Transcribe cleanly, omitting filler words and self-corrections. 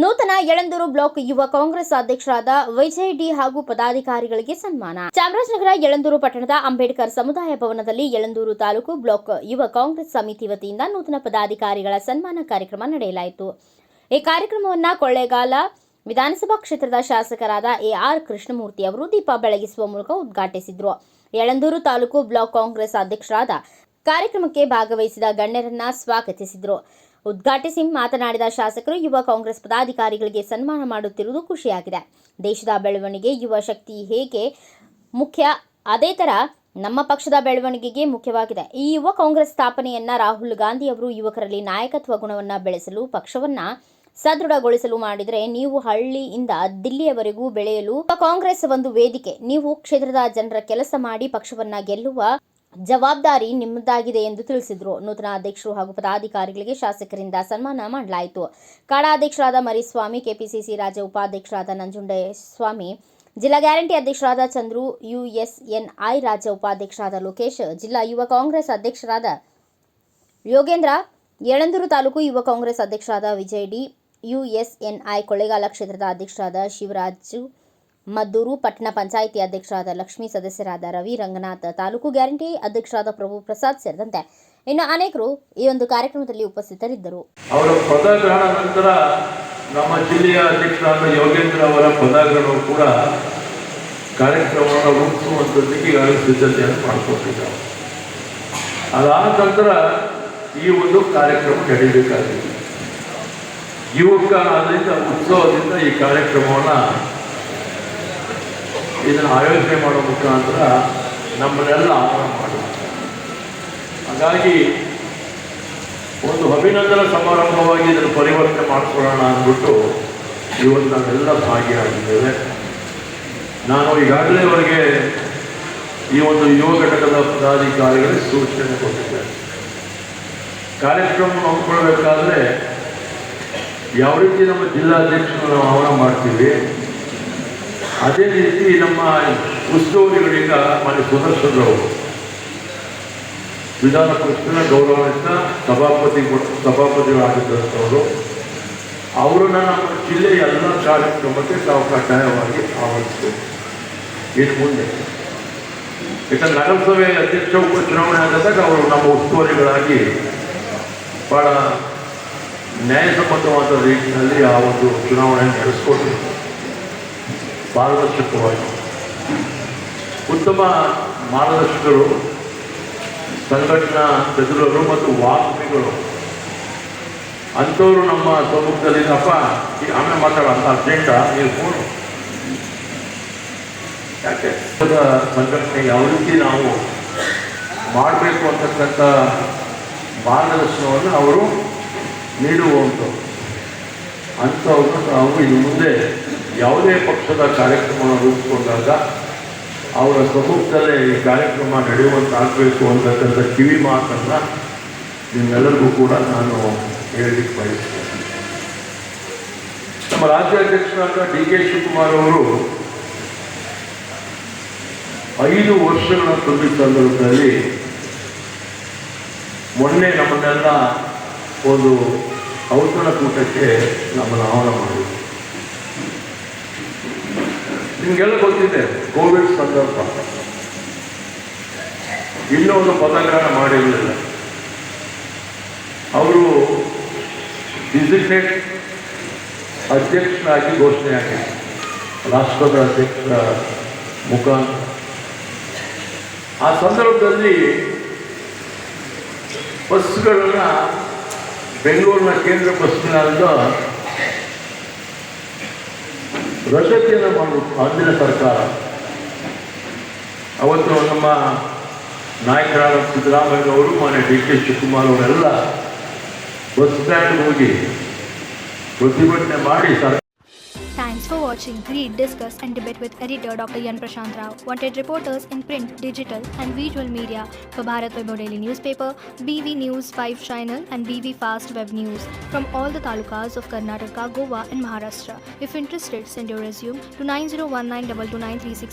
ನೂತನ ಯಳಂದೂರು ಬ್ಲಾಕ್ ಯುವ ಕಾಂಗ್ರೆಸ್ ಅಧ್ಯಕ್ಷರಾದ ವಿಜಯ್ ಡಿ ಹಾಗೂ ಪದಾಧಿಕಾರಿಗಳಿಗೆ ಸನ್ಮಾನ. ಚಾಮರಾಜನಗರ ಯಳಂದೂರು ಪಟ್ಟಣದ ಅಂಬೇಡ್ಕರ್ ಸಮುದಾಯ ಭವನದಲ್ಲಿ ಯಳಂದೂರು ತಾಲೂಕು ಬ್ಲಾಕ್ ಯುವ ಕಾಂಗ್ರೆಸ್ ಸಮಿತಿ ವತಿಯಿಂದ ನೂತನ ಪದಾಧಿಕಾರಿಗಳ ಸನ್ಮಾನ ಕಾರ್ಯಕ್ರಮ ನಡೆಯಲಾಯಿತು. ಈ ಕಾರ್ಯಕ್ರಮವನ್ನು ಕೊಳ್ಳೇಗಾಲ ವಿಧಾನಸಭಾ ಕ್ಷೇತ್ರದ ಶಾಸಕರಾದ ಎಆರ್ ಕೃಷ್ಣಮೂರ್ತಿ ಅವರು ದೀಪ ಬೆಳಗಿಸುವ ಮೂಲಕ ಉದ್ಘಾಟಿಸಿದರು. ಯಳಂದೂರು ತಾಲೂಕು ಬ್ಲಾಕ್ ಕಾಂಗ್ರೆಸ್ ಅಧ್ಯಕ್ಷರಾದ ಕಾರ್ಯಕ್ರಮಕ್ಕೆ ಭಾಗವಹಿಸಿದ ಗಣ್ಯರನ್ನ ಸ್ವಾಗತಿಸಿದರು. ಉದ್ಘಾಟಿಸಿ ಮಾತನಾಡಿದ ಶಾಸಕರು, ಯುವ ಕಾಂಗ್ರೆಸ್ ಪದಾಧಿಕಾರಿಗಳಿಗೆ ಸನ್ಮಾನ ಮಾಡುತ್ತಿರುವುದು ಖುಷಿಯಾಗಿದೆ. ದೇಶದ ಬೆಳವಣಿಗೆ ಯುವ ಶಕ್ತಿ ಹೇಗೆ ಮುಖ್ಯ, ಅದೇ ತರ ನಮ್ಮ ಪಕ್ಷದ ಬೆಳವಣಿಗೆಗೆ ಮುಖ್ಯವಾಗಿದೆ. ಈ ಯುವ ಕಾಂಗ್ರೆಸ್ ಸ್ಥಾಪನೆಯನ್ನ ರಾಹುಲ್ ಗಾಂಧಿ ಅವರು ಯುವಕರಲ್ಲಿ ನಾಯಕತ್ವ ಗುಣವನ್ನ ಬೆಳೆಸಲು, ಪಕ್ಷವನ್ನ ಸದೃಢಗೊಳಿಸಲು ಮಾಡಿದರೆ, ನೀವು ಹಳ್ಳಿಯಿಂದ ದಿಲ್ಲಿಯವರೆಗೂ ಬೆಳೆಯಲು ಕಾಂಗ್ರೆಸ್ ಒಂದು ವೇದಿಕೆ. ನೀವು ಕ್ಷೇತ್ರದ ಜನರ ಕೆಲಸ ಮಾಡಿ ಪಕ್ಷವನ್ನ ಗೆಲ್ಲುವ ಜವಾಬ್ದಾರಿ ನಿಮ್ಮದಾಗಿದೆ ಎಂದು ತಿಳಿಸಿದರು. ನೂತನ ಅಧ್ಯಕ್ಷರು ಹಾಗೂ ಪದಾಧಿಕಾರಿಗಳಿಗೆ ಶಾಸಕರಿಂದ ಸನ್ಮಾನ ಮಾಡಲಾಯಿತು. ಕಾಡಾ ಅಧ್ಯಕ್ಷರಾದ ಮರಿಸ್ವಾಮಿ, ಕೆಪಿಸಿಸಿ ರಾಜ್ಯ ಉಪಾಧ್ಯಕ್ಷರಾದ ನಂಜುಂಡಸ್ವಾಮಿ, ಜಿಲ್ಲಾ ಗ್ಯಾರಂಟಿ ಅಧ್ಯಕ್ಷರಾದ ಚಂದ್ರು, ಯುಎಸ್ಎನ್ಐ ರಾಜ್ಯ ಉಪಾಧ್ಯಕ್ಷರಾದ ಲೋಕೇಶ್, ಜಿಲ್ಲಾ ಯುವ ಕಾಂಗ್ರೆಸ್ ಅಧ್ಯಕ್ಷರಾದ ಯೋಗೇಂದ್ರ, ಯಳಂದೂರು ತಾಲೂಕು ಯುವ ಕಾಂಗ್ರೆಸ್ ಅಧ್ಯಕ್ಷರಾದ ವಿಜಯ್ ಡಿ, ಯುಎಸ್ಎನ್ಐ ಕೊಳ್ಳೇಗಾಲ ಕ್ಷೇತ್ರದ ಅಧ್ಯಕ್ಷರಾದ ಶಿವರಾಜು ಮದ್ದೂರು, ಪಟ್ಟಣ ಪಂಚಾಯಿತಿ ಅಧ್ಯಕ್ಷರಾದ ಲಕ್ಷ್ಮೀ, ಸದಸ್ಯರಾದ ರವಿ, ರಂಗನಾಥ್, ತಾಲೂಕು ಗ್ಯಾರಂಟಿ ಅಧ್ಯಕ್ಷರಾದ ಪ್ರಭು ಪ್ರಸಾದ್ ಸೇರಿದಂತೆ ಇನ್ನು ಅನೇಕರು ಈ ಒಂದು ಕಾರ್ಯಕ್ರಮದಲ್ಲಿ ಉಪಸ್ಥಿತರಿದ್ದರು. ಅವರ ಪದಗ್ರಹಣ ನಂತರ ನಮ್ಮ ಜಿಲ್ಲೆಯ ಅಧ್ಯಕ್ಷರಾದ ಯೋಗೇಂದ್ರ ಅವರ ಪದಗ್ರಹಣವು ಕೂಡ ಕಾರ್ಯಕ್ರಮವನ್ನು ರೂಪಿಸುವಂಥದ್ದಕ್ಕೆ ಈಗಾಗಲೇ ಸಿದ್ಧತೆಯನ್ನು ಮಾಡಿಕೊಂಡಿದ್ದಾರೆ. ಅದಾದ ನಂತರ ಈ ಒಂದು ಕಾರ್ಯಕ್ರಮ ನಡೀಬೇಕಾಗಿದೆ. ಯುವಕ ಅದರಿಂದ ಉತ್ಸವದಿಂದ ಈ ಕಾರ್ಯಕ್ರಮವನ್ನು ಇದನ್ನು ಆಯೋಜನೆ ಮಾಡೋ ಮುಖಾಂತರ ನಮ್ಮನ್ನೆಲ್ಲ ಆಹ್ವಾನ ಮಾಡುತ್ತೆ. ಹಾಗಾಗಿ ಒಂದು ಅಭಿನಂದನಾ ಸಮಾರಂಭವಾಗಿ ಇದನ್ನು ಪರಿವರ್ತನೆ ಮಾಡಿಕೊಳ್ಳೋಣ ಅಂದ್ಬಿಟ್ಟು ಇವತ್ತು ನಾವೆಲ್ಲ ಭಾಗಿಯಾಗಿದ್ದೇವೆ. ನಾನು ಈಗಾಗಲೇ ಅವರಿಗೆ ಈ ಒಂದು ಯುವ ಘಟಕದ ಪದಾಧಿಕಾರಿಗಳಿಗೆ ಸೂಚನೆ ಕೊಟ್ಟಿದ್ದೆ. ಕಾರ್ಯಕ್ರಮ ನೋಡ್ಕೊಳ್ಬೇಕಾದ್ರೆ ಯಾವ ರೀತಿ ನಮ್ಮ ಜಿಲ್ಲಾಧ್ಯಕ್ಷರನ್ನು ನಾವು ಆಹ್ವಾನ ಮಾಡ್ತೀವಿ, ಅದೇ ರೀತಿ ನಮ್ಮ ಉಸ್ತುವಾರಿಗಳೀಗ ಮಾನ್ಯ ಸುದರ್ಶನರವರು ವಿಧಾನ ಪರಿಷತ್ತಿನ ಗೌರವಾನ್ವಿತ ಸಭಾಪತಿಗಳಾಗಿದ್ದಂಥವರು, ಅವರನ್ನು ನಮ್ಮ ಜಿಲ್ಲೆಯ ಎಲ್ಲ ಕಾರ್ಯಕ್ರಮಕ್ಕೆ ತಾವು ಕಡ್ಡಾಯವಾಗಿ ಆಹ್ವಾನಿಸಬೇಕು. ಇನ್ನು ಮುಂದೆ ಯಾಕಂದ್ರೆ ನಗರಸಭೆ ಅಧ್ಯಕ್ಷ ಉಪಚುನಾವಣೆ ಆದಾಗ ಅವರು ನಮ್ಮ ಉಸ್ತುವಾರಿಗಳಾಗಿ ಭಾಳ ನ್ಯಾಯಸಮ್ಮತವಾದ ರೀತಿಯಲ್ಲಿ ಆ ಒಂದು ಚುನಾವಣೆಯನ್ನು ನಡೆಸ್ಕೊಟ್ರು. ಪಾರದರ್ಶಕವಾಗಿ ಉತ್ತಮ ಮಾರ್ಗದರ್ಶಕರು, ಸಂಘಟನಾ ಚತುರರು ಮತ್ತು ವಾಗ್ಮಿಗಳು ಅಂಥವರು ನಮ್ಮ ಸಮ್ಮುಖದಲ್ಲಿದ್ದಪ್ಪ. ಈಗ ಆಮೇಲೆ ಮಾತಾಡೋಂಥ ಅರ್ಜೆಂಟ ನೀವು ಫೋನು ಯಾಕೆ ಸಂಘಟನೆ ಯಾವ ರೀತಿ ನಾವು ಮಾಡಬೇಕು ಅಂತಕ್ಕಂಥ ಮಾರ್ಗದರ್ಶನವನ್ನು ಅವರು ನೀಡುವಂಥವ್ರು. ಅಂಥವ್ರನ್ನ ನಾವು ಇನ್ನು ಮುಂದೆ ಯಾವುದೇ ಪಕ್ಷದ ಕಾರ್ಯಕ್ರಮವನ್ನು ರೂಪಿಸಿಕೊಂಡಾಗ ಅವರ ಸಮ್ಮುಖದಲ್ಲೇ ಈ ಕಾರ್ಯಕ್ರಮ ನಡೆಯುವಂತಾಗಬೇಕು ಅಂತಕ್ಕಂಥ ಕಿವಿ ಮಾತನ್ನು ನಿಮ್ಮೆಲ್ಲರಿಗೂ ಕೂಡ ನಾನು ಹೇಳಲಿಕ್ಕೆ ಬಯಸ್ತೇನೆ. ನಮ್ಮ ರಾಜ್ಯಾಧ್ಯಕ್ಷರಾದ ಡಿ.ಕೆ. ಶಿವಕುಮಾರ್ ಅವರು 5 ವರ್ಷಗಳ ತುಂಬಿದ ಸಂದರ್ಭದಲ್ಲಿ ಮೊನ್ನೆ ನಮ್ಮನ್ನೆಲ್ಲ ಒಂದು ಔತಣಕೂಟಕ್ಕೆ ನಮ್ಮನ್ನು ಆಹ್ವಾನ ಮಾಡಿದ್ರು. ನಿಮಗೆಲ್ಲ ಗೊತ್ತಿದೆ, ಕೋವಿಡ್ ಸಂದರ್ಭ, ಇನ್ನೂ ಒಂದು ಪದಗ್ರಹಣ ಮಾಡಿರಲಿಲ್ಲ. ಅವರು ಡಿಸಿಗ್ನೇಟ್ ಅಧ್ಯಕ್ಷರಾಗಿ ಘೋಷಣೆ ಆಗಿದ್ದಾರೆ ರಾಷ್ಟ್ರದ ಅಧ್ಯಕ್ಷರ ಮುಖಾಂತರ. ಆ ಸಂದರ್ಭದಲ್ಲಿ ಬಸ್ಗಳನ್ನು ಬೆಂಗಳೂರಿನ ಕೇಂದ್ರ ಬಸ್ಗಳಿಂದ ರದ್ದತಿಯನ್ನು ಮಾಡಬೇಕು ಅಂದಿನ ಸರ್ಕಾರ. ಅವತ್ತು ನಮ್ಮ ನಾಯಕರಾದ ಸಿದ್ದರಾಮಯ್ಯ ಅವರು, ಮಾನ್ಯ ಡಿ.ಕೆ. ಶಿವಕುಮಾರ್ ಅವರೆಲ್ಲ ಬಸ್ ಸ್ಟ್ಯಾಂಡ್ಗೆ ಹೋಗಿ ಪ್ರತಿಭಟನೆ ಮಾಡಿ Thanks for watching. Read, discuss and debate with editor Dr. Yan Prashant Rao. Wanted reporters in print, digital and visual media for Bharat Vaibhav Daily Newspaper, BV News 5 Channel and BV Fast Web News from all the talukas of Karnataka, Goa and Maharashtra. If interested, send your resume to 9019229369.